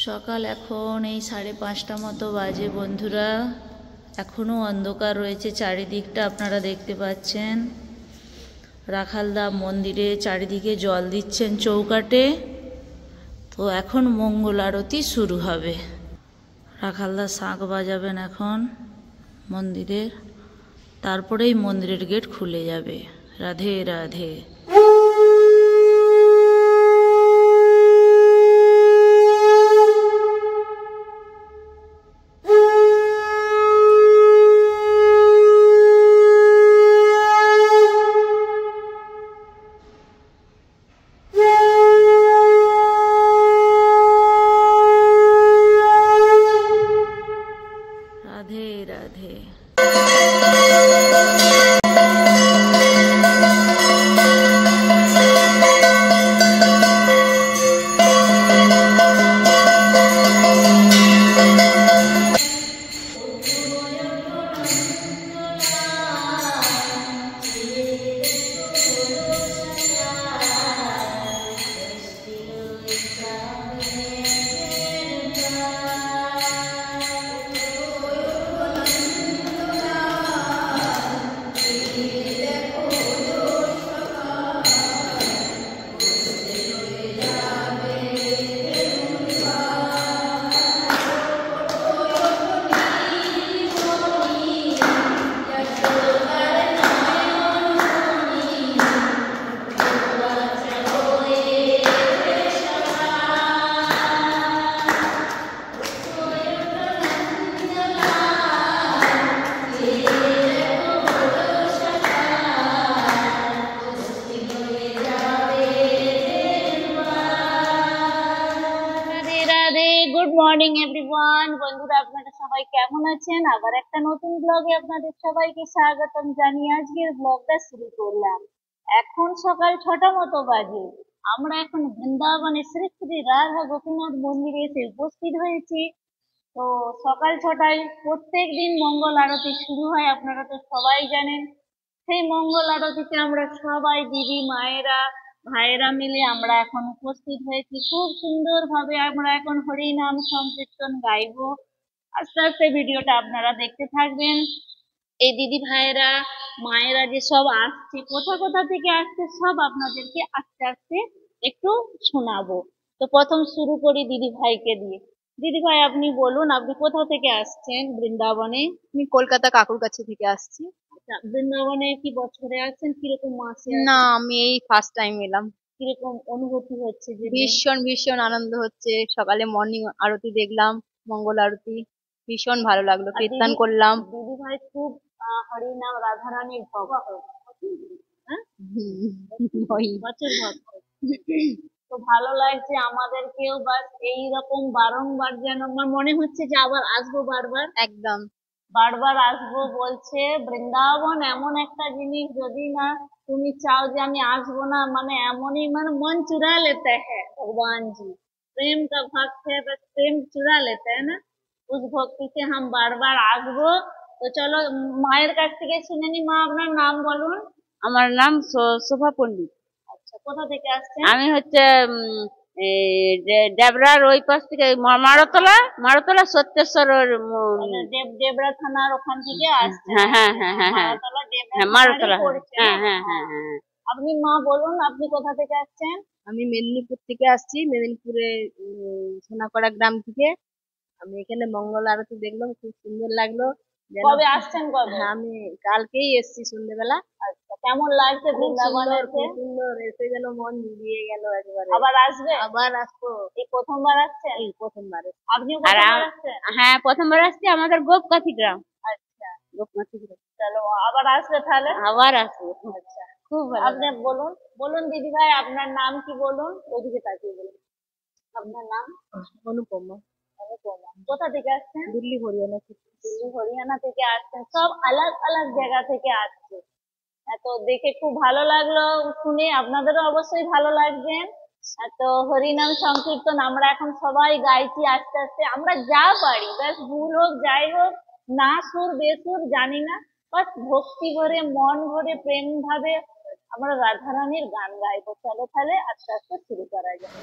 সকাল এখন এই 5:30 মতো বাজে বন্ধুরা। এখনও অন্ধকার রয়েছে চারিদিকটা, আপনারা দেখতে পাচ্ছেন। রাখালদা মন্দিরে চারিদিকে জল দিচ্ছেন চৌকাটে। তো এখন মঙ্গল আরতি শুরু হবে। রাখালদা শাঁখ বাজাবেন এখন মন্দিরের, তারপরেই মন্দিরের গেট খুলে যাবে। Radhe Radhe. Radhe Radhe. Good morning everyone. বন্ধুরা আপনারা সবাই কেমন আছেন? আবার একটা নতুন ব্লগে আপনাদের সবাইকে স্বাগতম জানিয়ে আজকের ব্লগটা শুরু করলাম। এখন সকাল 6টা মতো বাজে। আমরা এখন বৃন্দাবনে শ্রী শ্রী রাধা গোপীনাথ মন্দিরে এসে উপস্থিত হয়েছি। তো সকাল 6টায় প্রত্যেক দিন মঙ্গল আরতি শুরু হয়, আপনারা তো সবাই জানেন। সেই মঙ্গল আরতিতে আমরা সবাই দিদি মায়েরা ভাইয়েরা মিলে আমরা এখন উপস্থিত হয়েছি। খুব সুন্দর ভাবে আমরা এখন হরিনাম সংকীর্তন গাইবো। আস্তে আস্তে ভিডিওটা আপনারা দেখতে থাকবেন। এই দিদি ভাইয়েরা মায়েরা যে সব আসছে, কোথা কোথা থেকে আসছে সব আপনাদেরকে আস্তে আস্তে একটু শোনাবো। তো প্রথম শুরু করি দিদি ভাইকে দিয়ে। দিদি ভাই আপনি বলুন, আপনি কোথা থেকে আসছেন বৃন্দাবনে? আমি কলকাতা কাকুর কাছে থেকে আসছি। বৃন্দাবনে কি বছরে আসছেন? কিরকম মাসে? না, আমি এই ফার্স্ট টাইম এলাম। কিরকম অনুভূতি হচ্ছে? যে ভীষণ ভীষণ আনন্দ হচ্ছে। সকালে মর্নিং আরতি দেখলাম, মঙ্গল আরতি, ভীষণ ভালো লাগলো। কীর্তন করলাম। দিদি ভাই খুব হরিনাম রাধারানীর ভক্ত, হ্যাঁ বছর ভক্ত। তো ভালো লাগছে আমাদেরকেও, বাস এইরকম বারংবার যেন আমার মনে হচ্ছে যে আবার আসবো বারবার। একদম বারবার আসবো বলছে। বৃন্দাবন এমন একটা জিনিস, যদি না তুমি চাও যে আমি আসবো না, মানে এমনই, মানে মন চুরা লেতে হ্যাঁ भगवान जी। प्रेम का भक्त है, बस प्रेम चुरा लेते हैं ना, उस भक्ति से हम बार बार আসবো। তো চলো মায়ের কাছ থেকে শুনে নি। মা আপনার নাম বলুন। আমার নাম শোভা পণ্ডিত। আচ্ছা, কোথা থেকে আসছেন? আমি হচ্ছে ডেবরার ওই পাশ থেকে মারতলা সত্যেশ্বর ডেবরা থানার ওখান থেকে আসছেন? হ্যাঁ হ্যাঁ হ্যাঁ হ্যাঁ হ্যাঁ মারতলা। হ্যাঁ হ্যাঁ হ্যাঁ হ্যাঁ। আপনি মা বলুন, আপনি কোথা থেকে আসছেন? আমি মেদিনীপুর থেকে আসছি। মেদিনীপুরে সোনাপাড়া গ্রাম থেকে। আমি এখানে মঙ্গল আরতি দেখলাম, খুব সুন্দর লাগলো। কবে আসছেন? কবে? আমি কালকেই এসছি সন্ধ্যেবেলা। আচ্ছা, কেমন লাগছে বৃন্দাবনে? সুন্দর, এসে যেন মন জুড়িয়ে গেল একেবারে। আবার আসবে? আবার আসবো। এই প্রথমবার আসছেন? এই প্রথমবার। আপনিও প্রথমবার আসছেন? হ্যাঁ প্রথমবার আসছি, আমাদের গোপকাঠি গ্রাম। আচ্ছা, গোপকাঠি গ্রাম। চলো আবার আসবে তাহলে? আবার আসবো। আচ্ছা, খুব ভালো। আপনি বলুন, বলুন দিদি ভাই আপনার নাম কি বলুন? ওইদিকে তাকিয়ে বলুন। আপনার নাম? অনুপমা। অনুপমা। কোথা থেকে আসছেন? দিল্লি হরিয়ানা থেকে। দিল্লি হরিয়ানা থেকে আসছেন। সব আলাদা আলাদা জায়গা থেকে আসছে। তো দেখে খুব ভালো লাগলো, শুনে আপনাদেরও অবশ্যই ভালো লাগবে। তো হরিনাম সংকীর্তন আমরা এখন সবাই গাইছি আস্তে আস্তে, আমরা যা পারি, ব্যাস ভুল হোক যাই হোক, না সুর বেসুর জানি না, বাস ভক্তি ভরে মন ভরে প্রেম ভাবে আমরা রাধারানীর গান গাইবো। চলো তাহলে আস্তে আস্তে শুরু করা যায়।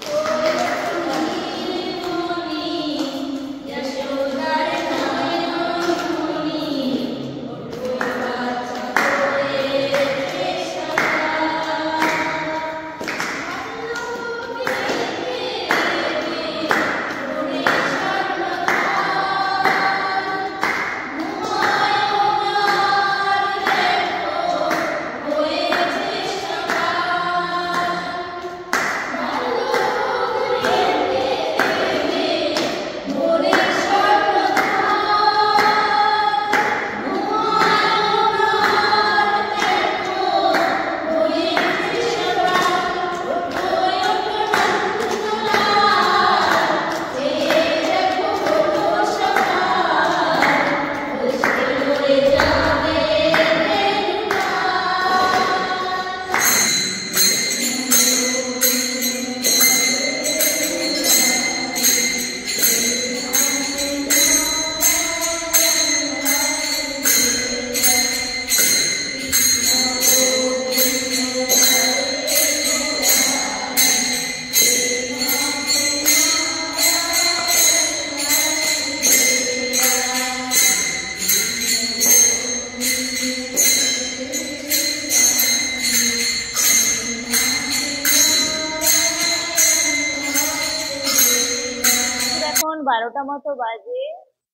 12টা মতো বাজে।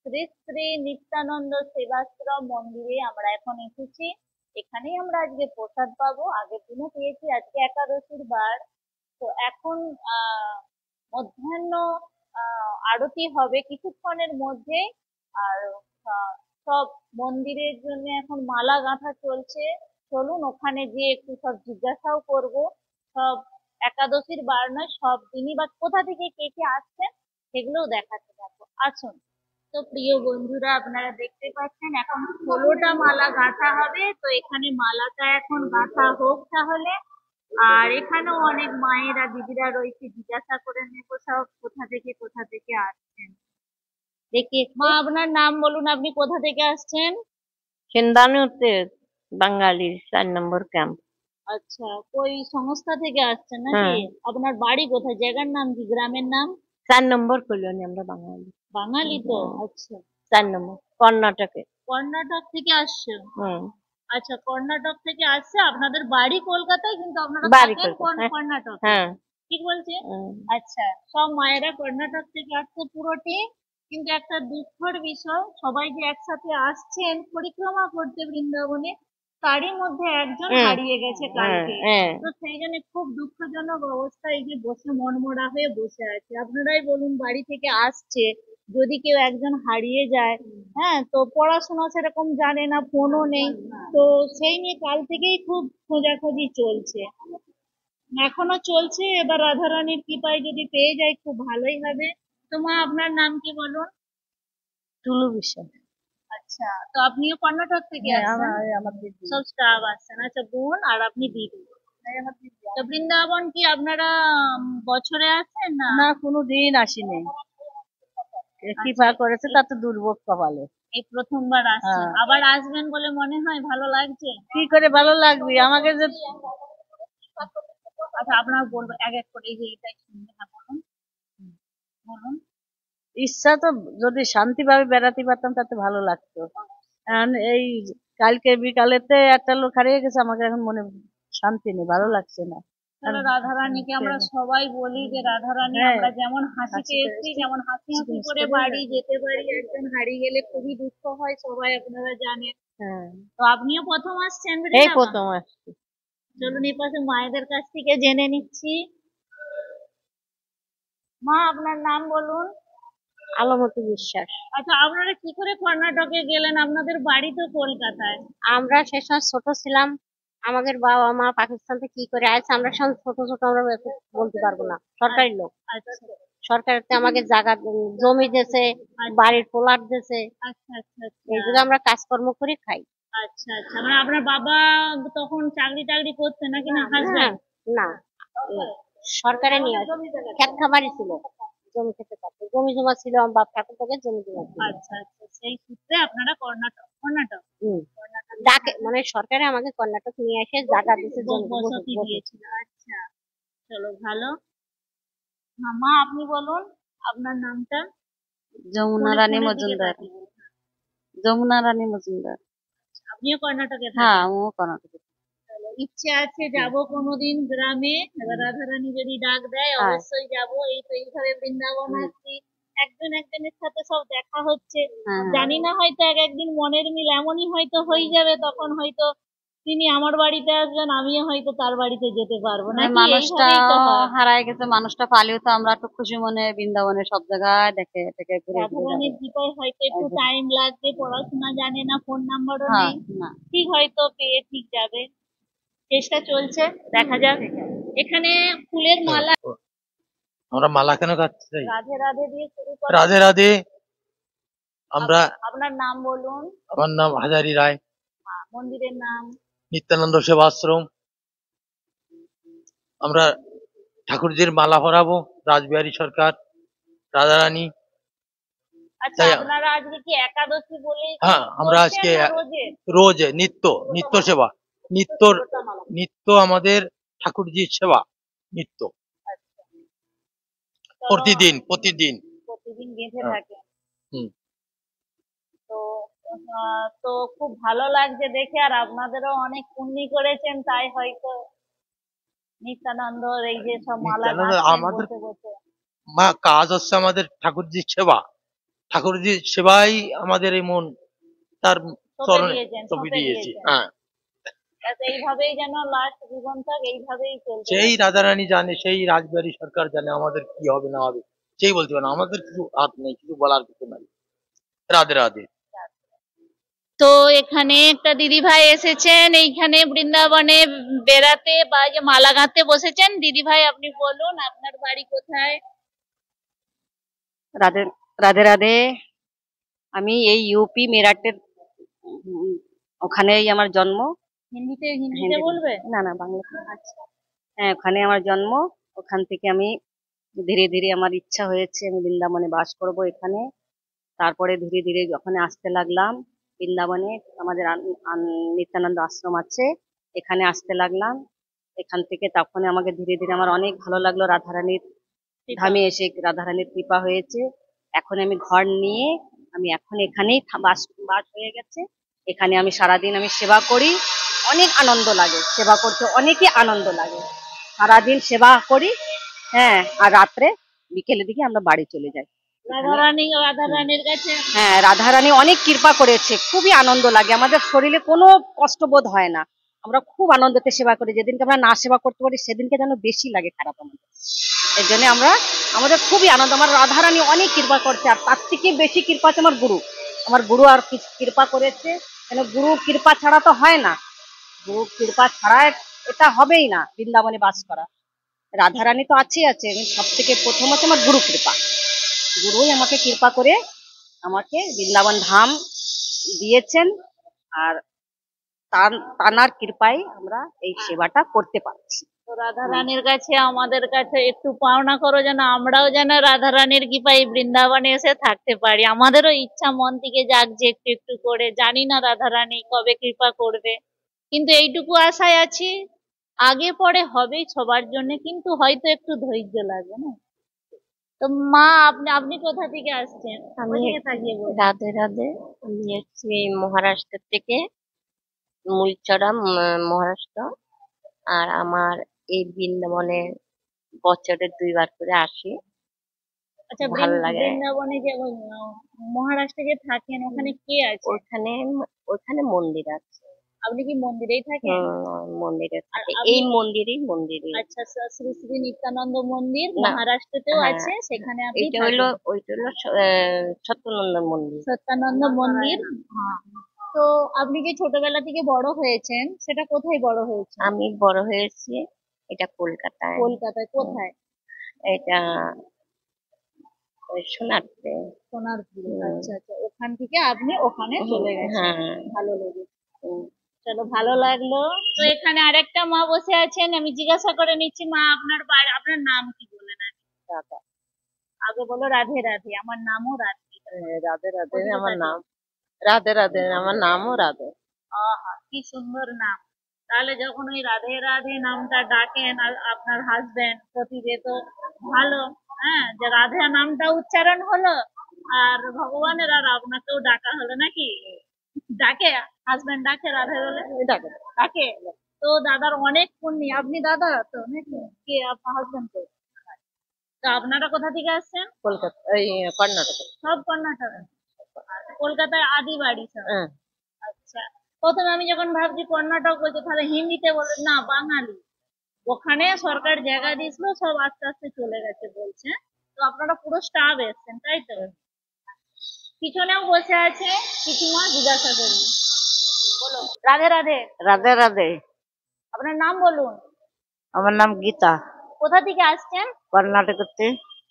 শ্রী শ্রী নিত্যানন্দ সেবাশ্রম মন্দিরে আমরা এখন এসেছি। এখানেই আমরা আজকে প্রসাদ পাবো, আগের দিনও পেয়েছি, আজকে একাদশীর বার। তো এখন মধ্যাহ্ন আরতি হবে কিছুক্ষণের মধ্যে। আর সব মন্দিরের জন্য এখন মালা গাঁথা চলছে। চলুন ওখানে গিয়ে একটু সব জিজ্ঞাসাও করব। সব একাদশীর বার নয়, সব দিনই বা কোথা থেকে কে কে আসছেন সেগুলোও দেখাতে থাকবো, আসুন। তো প্রিয় বন্ধুরা, আপনারা দেখতে পাচ্ছেন এখন 16টা মালা গাঁথা হবে। তো এখানে মালাটা এখন গাঁথা হোক তাহলে। আর এখানেও অনেক মায়েরা দিদিরা রয়েছে, জিজ্ঞাসা করে নেবো সব কোথা থেকে আসছেন। দেখি মা, আপনার নাম বলুন, আপনি কোথা থেকে আসছেন? সিন্দানুতে বাঙালির 4 নম্বর ক্যাম্প। আচ্ছা, ওই সংস্থা থেকে আসছেন নাকি? হ্যাঁ। আপনার বাড়ি কোথায়, জায়গার নাম কি, গ্রামের নাম? 4 নম্বর কলোনি, আমরা বাঙালি। বাঙালি তো? আচ্ছা, 4 নম্বর কর্ণাটকে। কর্ণাটক থেকে আসছে। হুম। আচ্ছা, কর্ণাটক থেকে আসছে। আপনাদের বাড়ি কলকাতায় কিন্তু আপনারা বাড়ি থাকেন কলকাতা, হ্যাঁ। কর্ণাটক, হ্যাঁ। ঠিক বলছে? হুম। আচ্ছা, সব মায়েরা কর্ণাটক থেকে আসছে পুরোটি। কিন্তু একটা দুঃখের বিষয়, সবাই যে একসাথে আসছেন পরিক্রমা করতে বৃন্দাবনে, তারই মধ্যে একজন হুম। হারিয়ে গেছে কালকে। হ্যাঁ। তো সেই জন্য খুব দুঃখজনক অবস্থা, এই যে বসে মনমরা হয়ে বসে আছে। আপনারাই বলুন, বাড়ি থেকে আসছে, যদি কেউ একজন হারিয়ে যায়, হ্যাঁ, তো পড়াশোনা সেরকম জানে না, ফোনও নেই, তো সেই নিয়ে কাল থেকেই খুব খোঁজাখুঁজি চলছে, এখনো চলছে। এবার রাধারানীর কৃপায় যদি পেয়ে যাই খুব ভালোই হবে। তো মা, আপনার নাম কি বলুন? টুলু বিশ্বাস। আচ্ছা, তো আপনিও কর্ণাটক থেকে হ্যাঁ, আসছেন? আমার দিদি। সব স্টাফ আসছেন। আচ্ছা, বোন আর আপনি দিদি। তো বৃন্দাবন কি আপনারা বছরে আসেন না? না, কোনোদিন আসিনি। কৃপা করেছে, তা তো দুর্ভোগ কপালে। এই প্রথমবার আসছেন, হ্যাঁ। আবার আসবেন বলে মনে হয়? ভালো লাগছে? কি করে ভালো লাগবে আমাকে যে। আচ্ছা, আপনার বলবো এক এক করে, এই যে এটাই শুনবে না, বলুন বলুন। ইচ্ছা তো, যদি শান্তিভাবে বেড়াতে পারতাম তাতে ভালো লাগতো। কারণ এই কালকে বিকালেতে একটা লোক হারিয়ে গেছে, আমাকে এখন মনে শান্তি নেই, ভালো লাগছে না। তাহলে রাধারানীকে আমরা সবাই বলি যে রাধারানী, হ্যাঁ, আমরা যেমন হাসিতে হাসিতে এসেছি, এসেছি, যেমন হাসি হাসি করে বাড়ি যেতে পারি, একজন হারিয়ে গেলে খুবই দুঃখ হয়, সবাই আপনারা জানেন। হ্যাঁ। তো আপনিও প্রথম আসছেন এই বৃন্দাবন? প্রথম আসছি। চলুন এই পাশে মায়েদের কাছ থেকে জেনে নিচ্ছি। মা, আপনার নাম বলুন। আলমতি বিশ্বাস। আচ্ছা, আপনারা কি করে কর্ণাটকে গেলেন? আপনাদের বাড়ি তো কলকাতায়। আমরা সে সময় ছোট ছিলাম, আমাদের বাবা মা পাকিস্তান থেকে কি করে আসছে, আমরা সব ছোট ছোট, আমরা এত বলতে পারবো না। সরকারি লোক, আচ্ছা সরকারতে আমাকে জায়গা জমি দিয়েছে, বাড়ির প্লট দিয়েছে, আচ্ছা আচ্ছা এই যুগে আমরা কাজকর্ম করে খাই। আচ্ছা আচ্ছা, মানে আপনার বাবা তখন চাকরি টাকরি করতেন নাকি, না হাজবেন্ড? না, সরকারে নিয়ে আসে, ক্ষেত খামারি ছিল, জমি খেতে পারতো, জমি জমা ছিল, আমার বাপ ঠাকুর থেকে জমি জমা ছিল। আচ্ছা আচ্ছা, সেই সূত্রে আপনারা কর্ণাটক কর্ণাটক হুম। ডাকে মানে সরকারে আমাকে কর্ণাটক নিয়ে এসে জায়গা দিয়েছে, জমি বসতি দিয়েছিল। আচ্ছা, চলো ভালো। হ্যাঁ, মা আপনি বলুন আপনার নামটা। যমুনা রানী মজুমদার। যমুনা রানী মজুমদার। আপনিও কর্ণাটকে হ্যাঁ, থাকেন? আমিও কর্ণাটকে। ইচ্ছে আছে যাব কোনোদিন গ্রামে, এবার রাধারানী যদি ডাক দেয় হ্যাঁ। অবশ্যই যাব। এই তো এইভাবে বৃন্দাবন আসছি, একজন একজনের সাথে সব দেখা হচ্ছে। হ্যাঁ। জানি না, হয়তো এক একদিন মনের মিল এমনই হয়তো হয়ে যাবে, তখন হয়তো তিনি আমার বাড়িতে আসবেন, আমিও হয়তো তার বাড়িতে যেতে পারবো না। মানুষটা হারায় গেছে, মানুষটা পালিও তো আমরা একটু খুশি মনে বৃন্দাবনে সব জায়গায় দেখে দেখে ঘুরে ঘুরে রাধারানীর কৃপায় হয়তো একটু টাইম লাগবে, পড়াশোনা জানে না, ফোন নাম্বারও হ্যাঁ, নেই, না। ঠিক হয়তো পেয়ে ঠিক যাবে, চেষ্টা চলছে, দেখা যাক। এখানে ফুলের মালা, আমরা মালা কেন গাঁথতে চাই? রাধে রাধে দিয়ে শুরু করে। রাধে রাধে। আমরা, আপনার নাম বলুন। আমার নাম হাজারি রায়, মন্দিরের নাম? নিত্যানন্দ সেবাশ্রম। আমরা ঠাকুরজির মালা পরাবো, রাসবিহারী সরকার, রাধারানী। আচ্ছা, তাই আপনারা আজকে কি একাদশী বলে হ্যাঁ, আমরা আজকে রোজে? রোজ নিত্য সেবা, নিত্য আমাদের ঠাকুরজির সেবা, নিত্য প্রতিদিন প্রতিদিন গেঁথে হ্যাঁ। থাকে। হুম। তো তো খুব ভালো লাগছে দেখে, আর আপনাদেরও অনেক পুণ্যি করেছেন, তাই হয়তো নিত্যানন্দ এই যে সব মালা নিত্যানন্দ গাঁথছেন আমাদের বসে বসে। মা কাজ হচ্ছে আমাদের ঠাকুরজির সেবা। ঠাকুরজির সেবাই আমাদের এই মন তার সঁপে চরণে দিয়েছেন, সঁপে সঁপে দিয়েছি। দিয়েছেন। হ্যাঁ, ব্যাস এইভাবেই যেন লাস্ট জীবন থাক, এইভাবেই চলতে সেই থাক। রাধারানী জানে, সেই রাজবিহারী সরকার জানে আমাদের কি হবে না হবে, সেই বলতে পারে না। আমাদের কিছু হাত নেই, কিছু বলার কিছু নাই। রাধে রাধে। তো এখানে একটা দিদি ভাই এসেছেন এইখানে বৃন্দাবনে বেড়াতে বা এই যে মালা গাঁথতে বসেছেন। দিদি ভাই আপনি বলুন আপনার বাড়ি কোথায়? রাধে রাধে রাধে। আমি এই ইউপি মেরাটের ওখানেই আমার জন্ম। হিন্দিতে হিন্দিতে হিন্দি বলবে? না না বাংলা। আচ্ছা, হ্যাঁ, ওখানে আমার জন্ম। ওখান থেকে আমি ধীরে ধীরে আমার ইচ্ছা হয়েছে আমি বৃন্দাবনে বাস করব এখানে। তারপরে ধীরে ধীরে ওখানে আসতে লাগলাম বৃন্দাবনে। আমাদের নিত্যানন্দ আশ্রম আছে, এখানে আসতে লাগলাম। এখান থেকে তখন আমাকে ধীরে ধীরে আমার অনেক ভালো লাগলো রাধারানীর ধামে এসে। রাধারানীর কৃপা হয়েছে। এখন আমি ঘর নিয়ে আমি এখন এখানেই বাস বাস হয়ে গেছে। এখানে আমি সারাদিন আমি সেবা করি, অনেক আনন্দ লাগে সেবা করতে, অনেকই আনন্দ লাগে। সারাদিন সেবা করি, হ্যাঁ, আর রাত্রে বিকেলের দিকে আমরা বাড়ি চলে যাই। রাধারানীর কাছে হ্যাঁ, রাধারানী অনেক কৃপা করেছে, খুবই আনন্দ লাগে, আমাদের শরীরে কোনো কষ্ট বোধ হয় না। আমরা খুব আনন্দতে সেবা করি। যেদিনকে আমরা না সেবা করতে পারি সেদিনকে যেন বেশি লাগে খারাপ আমাদের। এই জন্য আমাদের খুবই আনন্দ। আমার রাধারানী অনেক কৃপা করছে, আর তার থেকে বেশি কৃপা আছে আমার গুরু। আমার গুরু আর কিছু কৃপা করেছে, কেন গুরু কৃপা ছাড়া তো হয় না। গুরু কৃপা ছাড়া এটা হবেই না বৃন্দাবনে বাস করা। রাধারানী তো আছেই আছে, সব থেকে প্রথম আছে আমার গুরু কৃপা। গুরুই আমাকে কৃপা করে আমাকে বৃন্দাবন ধাম দিয়েছেন, আর তানার কৃপায় আমরা এই সেবাটা করতে পারছি। তো রাধারানীর কাছে আমাদের কাছে একটু পাওনা করো যেন আমরাও যেন রাধারানীর কৃপায় বৃন্দাবনে এসে থাকতে পারি। আমাদেরও ইচ্ছা মন থেকে জাগছে একটু একটু করে। জানি না রাধারানী কবে কৃপা করবে, কিন্তু এইটুকু আশায় আছি আগে পরে হবেই সবার জন্য, কিন্তু হয়তো একটু ধৈর্য লাগবে না। তো মা আপনি আপনি কোথা থেকে আসছেন? আমি ওদিকে তাকিয়ে বলুন। রাধে রাধে। আমি এসেছি মহারাষ্ট্র থেকে, মূলচড়া মহারাষ্ট্র। আর আমার এই বৃন্দাবনে বছরে 2বার করে আসি, আচ্ছা, ভালো লাগে। বৃন্দাবনে যে মহারাষ্ট্রে যে থাকেন ওখানে কে আছে? ওখানে ওখানে মন্দির আছে। আপনি কি মন্দিরেই থাকেন? মন্দিরে আর থাকে, আপনি এই মন্দিরে। আচ্ছা আচ্ছা, শ্রী শ্রী নিত্যানন্দ মন্দির না, মহারাষ্ট্রতেও হ্যাঁ, আছে, সেখানে আপনি ওইটা থাকেন। হলো সত্যানন্দ মন্দির। সত্যানন্দ মন্দির। হ্যাঁ। তো আপনি যে ছোটবেলা থেকে বড় হয়েছেন সেটা কোথায় বড় হয়েছে? আমি বড় হয়েছি এটা কলকাতায়। কলকাতায় কোথায়? এটা ওই সোনারপুরে। সোনারপুরে। আচ্ছা আচ্ছা, ওখান থেকে আপনি ওখানে চলে গেছেন। হ্যাঁ। ভালো লেগেছে। চলো, ভালো লাগলো। তো এখানে আরেকটা মা বসে আছেন, আমি জিজ্ঞাসা করে নিচ্ছি মা আপনার বাড়ি, আপনার নাম কি বলেন? রাধা আগে বলো রাধে রাধে। আমার নামও রাধে। রাধে রাধে কোথা আমার থেকে? নাম। রাধে রাধে আমার নামও রাধে। আহা, কি সুন্দর নাম। তাহলে যখন ওই রাধে রাধে নামটা ডাকেন আর আপনার হাজবেন্ড প্রতিদে, তো ভালো। হ্যাঁ, যে রাধে নামটা উচ্চারণ হলো আর ভগবানের আর আপনাকেও ডাকা হলো নাকি? ডাকে? হাজবেন্ড ডাকে রাধে বলে? ডাকে। তো দাদার অনেক পুণ্যি। আপনি দাদা তো নাকি? কে আপনার হাজবেন্ড? তো তো আপনারা কোথা থেকে আসছেন? কলকাতা, এই কর্ণাটক। সব কর্ণাটক। কলকাতায় আদি বাড়ি সব। হ্যাঁ, আচ্ছা, প্রথমে আমি যখন ভাবছি কর্ণাটক বলছে, তাহলে হিন্দিতে বলে না বাঙালি। ওখানে সরকার জায়গা দিয়েছিল, সব আস্তে আস্তে চলে গেছে বলছে। তো আপনারা পুরো স্টাফ এসছেন তাই তো? পিছনেও বসে আছে কিছু মা, জিজ্ঞাসা করি। বলো রাধে রাধে। রাধে রাধে। আপনার নাম বলুন। আমার নাম গীতা, কোথা থেকে আসছেন? কর্ণাটকতে।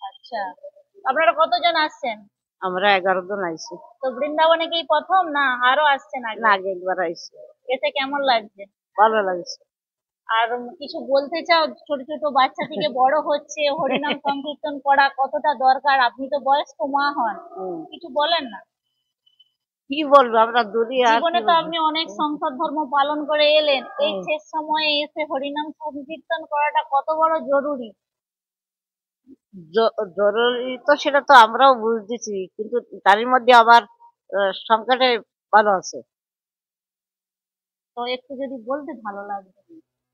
আচ্ছা, আপনারা কতজন আসছেন? আমরা 11 জন আইছি। তো বৃন্দাবনে কি প্রথম না আরো আসছেন আগে? না, আগে একবার আইছি, এতে কেমন লাগছে? ভালো লাগছে। আর কিছু বলতে চাও? ছোট ছোট বাচ্চা থেকে বড় হচ্ছে, হরিনাম সংকীর্তন করা কতটা দরকার? আপনি তো বয়স্ক মা হন, কিছু বলেন না? কি বলবো, আমরা দূরে আর জীবনে তো আপনি অনেক সংসার ধর্ম পালন করে এলেন, এই শেষ সময়ে এসে হরিনাম সংকীর্তন করাটা কত বড় জরুরি। জরুরি তো সেটা তো আমরাও বুঝতেছি, কিন্তু তারই মধ্যে আবার সংকটে ভালো আছে। তো একটু যদি বলতে ভালো লাগবে,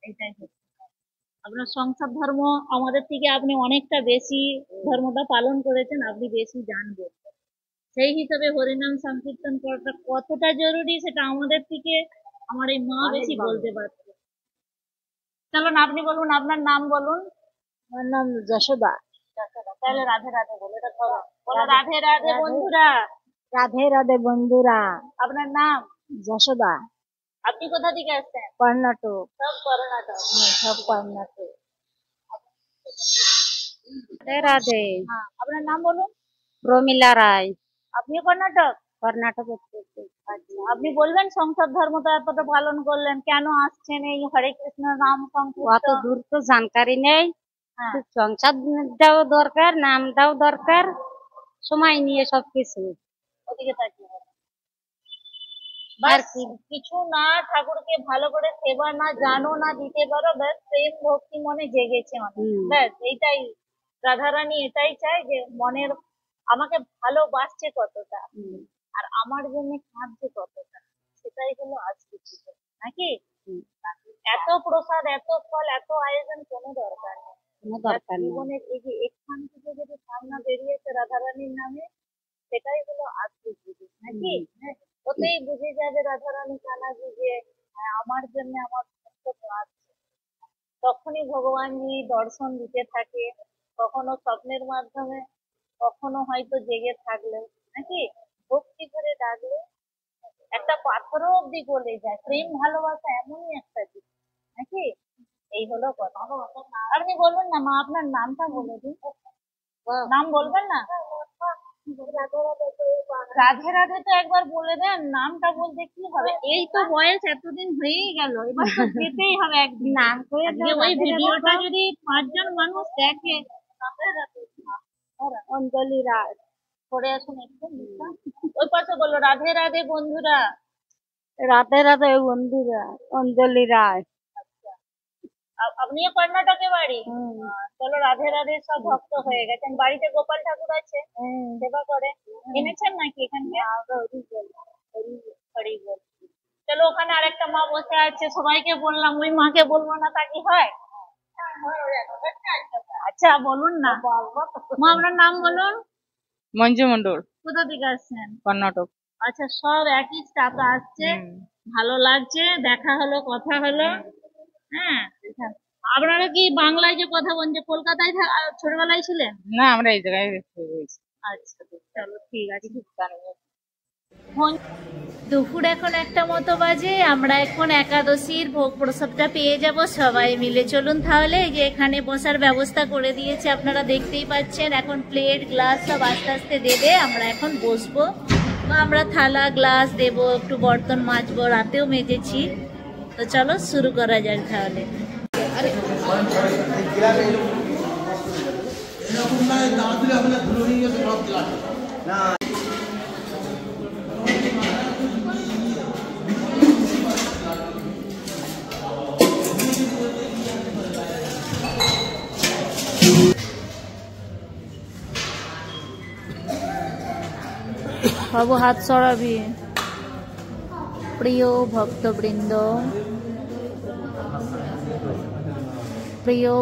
এটাই হচ্ছে। আপনার সংসার ধর্ম আমাদের থেকে আপনি অনেকটা বেশি ধর্মটা পালন করেছেন, আপনি বেশি জানবেন। সেই হিসাবে হরিনাম সংকীর্তন করাটা কতটা জরুরি সেটা আমাদের থেকে আমার এই মা বেশি বলতে পারছে। চলুন আপনি বলুন, আপনার নাম বলুন। আমার নাম যশোদা। তাহলে রাধে রাধে বলো, এটা ধরো, বলো রাধে রাধে বন্ধুরা। রাধে রাধে বন্ধুরা। আপনার নাম? যশোদা। আপনি কোথা থেকে আসছেন? কর্ণাটক। সব কর্ণাটক। সব কর্ণাটক। রাধে রাধে। হ্যাঁ, আপনার নাম বলুন। প্রমিলা রায়। আপনিও কর্ণাটক? কর্ণাটক। আচ্ছা, আপনি বলবেন সংসার ধর্মটা এতটা পালন করলেন, কেন আসছেন এই হরে কৃষ্ণ নাম অত সংকীর্তন? দূর তো জানকারি নেই। হ্যাঁ, সংসারটাও দরকার, নামটাও দরকার, সময় নিয়ে সবকিছু। ওদিকে তাকিয়ে বলুন। আর বাস কিছু না, ঠাকুরকে ভালো করে সেবা না জানো না দিতে পারো, ব্যাস প্রেম ভক্তি মনে জেগেছে অনেক, ব্যাস এইটাই। রাধারানী এটাই চাই যে মনের আমাকে ভালোবাসছে কতটা আর আমার জন্য কাঁদছে কতটা, সেটাই হলো আজকে পুজো, নাকি? এত প্রসাদ, এত ফল, এত আয়োজন কোনো দরকার নেই। কোনো দরকার নেই। জীবনের এই যে এখান থেকে যদি সামনা বেরিয়েছে রাধারানীর নামে, সেটাই হলো আজকে পুজো, নাকি? ওতেই বুঝে যাবে রাধারানী কানাজি যে হ্যাঁ, আমার জন্য আমার ভক্ত কাঁদছে। তখনই ভগবানজি দর্শন দিতে থাকে, কখনো স্বপ্নের মাধ্যমে, কখনো হয়তো জেগে থাকলে, নাকি? ভক্তি করে ডাকলে একটা পাথরও অব্দি গলে যায়। প্রেম ভালোবাসা এমনই একটা জিনিস, নাকি? এই হলো কথা। আপনি বলবেন না মা, আপনার নামটা বলে দিন। নাম বলবেন না? রাধে রাধে তো একবার বলে দেন, নামটা বলতে কি হবে? এই তো বয়স এতদিন হয়েই গেল, এবার তো যেতেই হবে একদিন। নাম করে ওই ভিডিওটা যদি 5 জন মানুষ দেখে, অঞ্জলি রায়। পড়ে আসুন একটু। ওই পাশে বলো রাধে রাধে বন্ধুরা। রাধে রাধে বন্ধুরা। অঞ্জলি রায়। আপনিও কর্ণাটকে বাড়ি? চলো রাধে রাধে, সব ভক্ত হয়ে গেছেন। বাড়িতে গোপাল ঠাকুর আছে, সেবা করে এনেছেন নাকি এখানে? হরিবল। চলো ওখানে আরেকটা মা বসে আছে, সবাইকে বললাম, ওই মাকে বলবো না তা কি হয়? আচ্ছা বলুন না মা, আপনার নাম বলুন। মঞ্জু মন্ডল। কোথা থেকে আসছেন? কর্ণাটক। আচ্ছা, সব একই স্টাফ আসছে, ভালো লাগছে, দেখা হলো, কথা হলো। হ্যাঁ, আপনারা কি বাংলায় যে কথা বলছে, কলকাতায় ছোটবেলায় ছিলেন? না, আমরা এই জায়গায় রয়েছি। আচ্ছা, চলো ঠিক আছে। দুপুর এখন 1টা মতো বাজে, আমরা এখন একাদশীর ভোগ প্রসাদটা পেয়ে যাব সবাই মিলে। চলুন তাহলে, এই যে এখানে বসার ব্যবস্থা করে দিয়েছে, আপনারা দেখতেই পাচ্ছেন। এখন প্লেট গ্লাস সব আস্তে আস্তে দেবে, আমরা এখন বসবো। আমরা থালা গ্লাস দেবো, একটু বর্তন মাজবো, রাতেও মেজেছি। তো চলো শুরু করা যাক তাহলে। বাবু হাত সরাবি। প্রিয়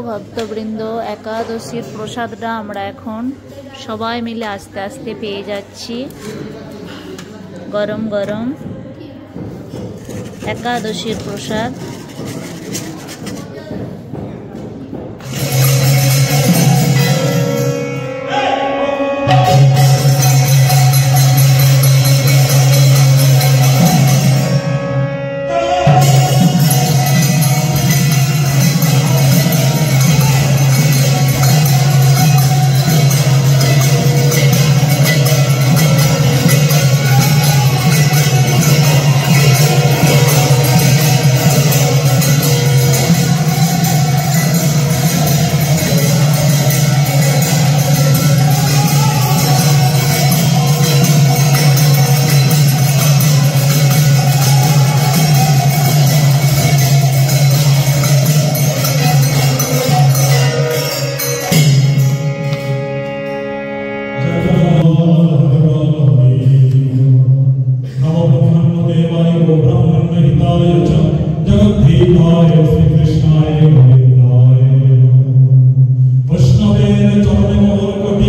ভক্তবৃন্দ, একাদশীর প্রসাদটা আমরা এখন সবাই মিলে আস্তে আস্তে পেয়ে যাচ্ছি। গরম গরম একাদশীর প্রসাদ।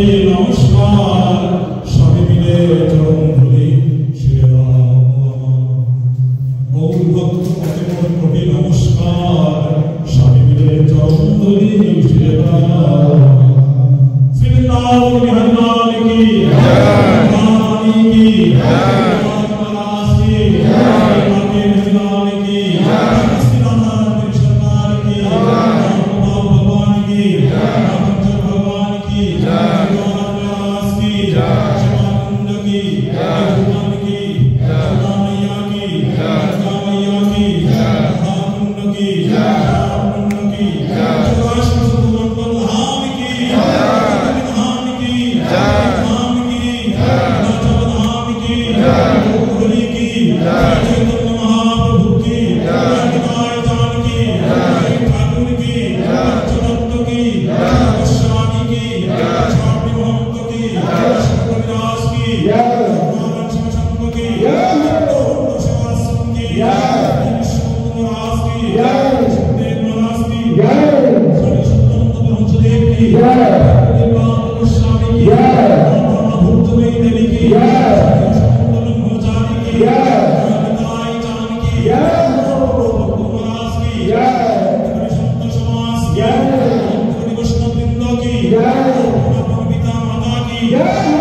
নমস্কার সবে মিলে চরণ ধরি শিরে রাম গৌর ভক্ত পদে কোটি নমস্কার সবে মিলে চরণ ধরি শিরে রাম শ্রীনাথ বিহারনাথ কি রানী কি রাজ কি রানী বিহারনাথ কি শ্রীনাথ सरकार की भगवान की भगवान की व्यास की शिवानंद की भगवान की मैया की मैया की महाकुंड की कुंड की प्रकाश धाम की धाम की धाम की धाम की हरि की चैतन्य महाप्रभु की ठाकुर की पंचतत्व की गोस्वामी की स्वामी महंत की शंकरदास की शंकर की शासन की महाराज की सुखदेव महाराज की ब्रह्मदेव की गोस्वामी की भूतमयी देवी की ब्रह्मचारी की जान की पिता माता की